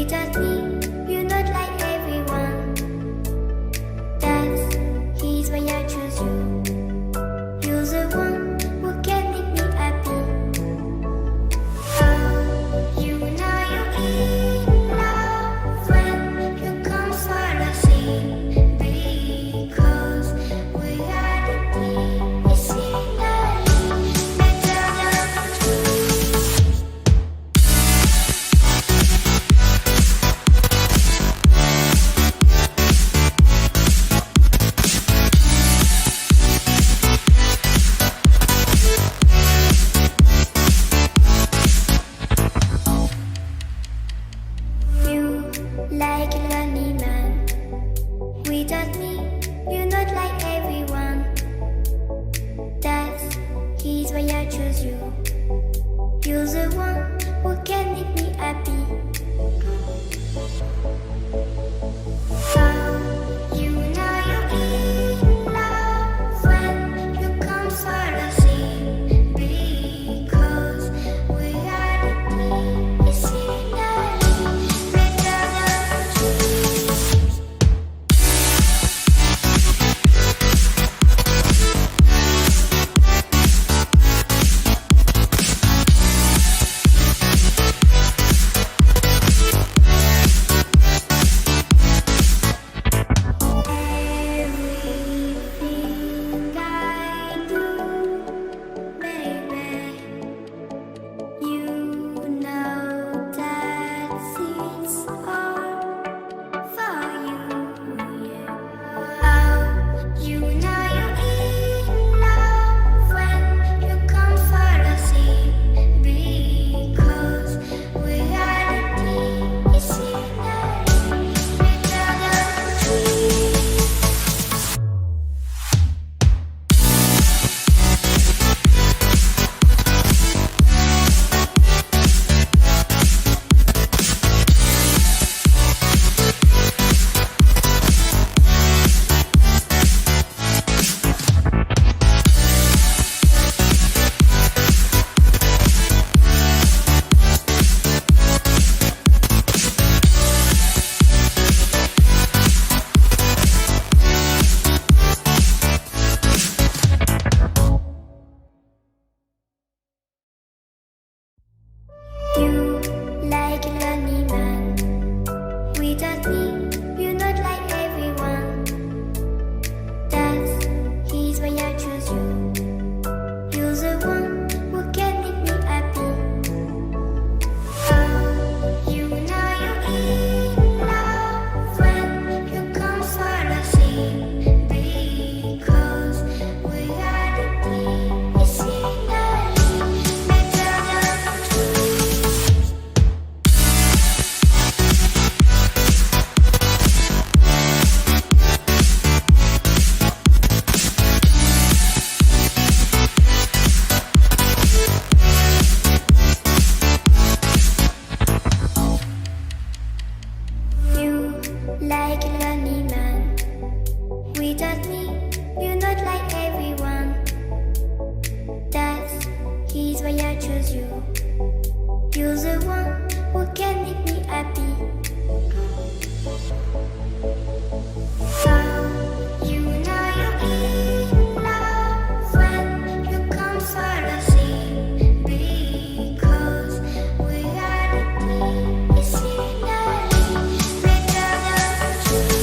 Without me, you're not like everyone. That's he's why I choose you. You're the one who can make me happy. Oh, you know you're in love when you come for the sea. Because we are the pixcellight, better than two. You like a lonely man. Without me, you're not like everyone. That's he's why I choose you. You're the one who can make me happy. Oh, you know you're in love when you come for the sea. Because we are the pixcellight, better than two. Everything I do, baby, you know that it's all for you, yeah. Oh, you know you're in love when you come for the sea. Because we are the pixcellight, better than two. You like a lonely man. Without me, you're not like everyone. That's he's why I choose you. You're the one who can make me happy. Oh, you know you're in love when you come for the sea. Because we are the pixcellight, better than two. You like a lonely man. Without me, you're not like everyone. That's he's why I choose you. You're the one who can make me happy. Oh, you know you're in love when you come for the sea. Because we are the pixcellight, better than two.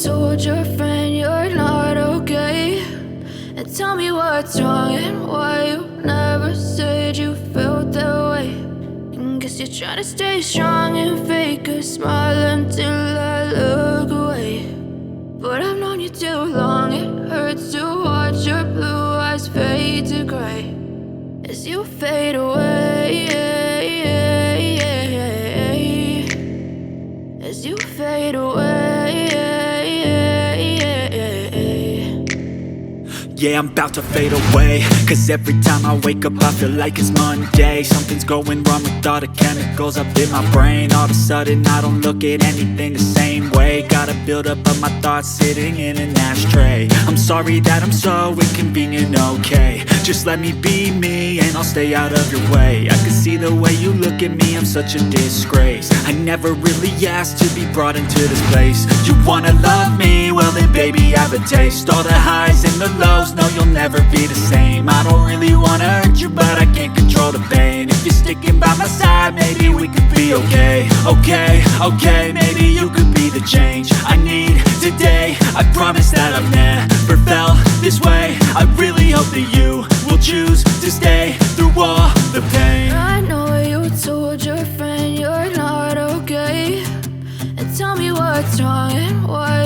told your friend you're not okay. And tell me what's wrong and why you never said you felt that way. And guess you're trying to stay strong and fake a smile until I look away. But I've known you too long, it hurts to watch your blue eyes fade to gray as you fade away, as you fade away. Yeah, I'm about to fade away, cause every time I wake up I feel like it's Monday. Something's going wrong with all the chemicals up in my brain. All of a sudden I don't look at anything the same way. Got a buildup of my thoughts sitting in an ashtray. I'm sorry that I'm so inconvenient, okay. Just let me be me and I'll stay out of your way. I can see the way you look at me, I'm such a disgrace. I never really asked to be brought into this place. You wanna love me? Well then baby have a taste. All the highs and the lows, no you'll never be the same. I don't really wanna hurt you but I can't control the pain. If you're sticking by my side maybe we could be okay. Okay, maybe you could be the change I need today. I promise that I've never felt this way. I really hope that you will choose to stay through all the pain. I know you told your friend you're not okay. And tell me what's wrong and why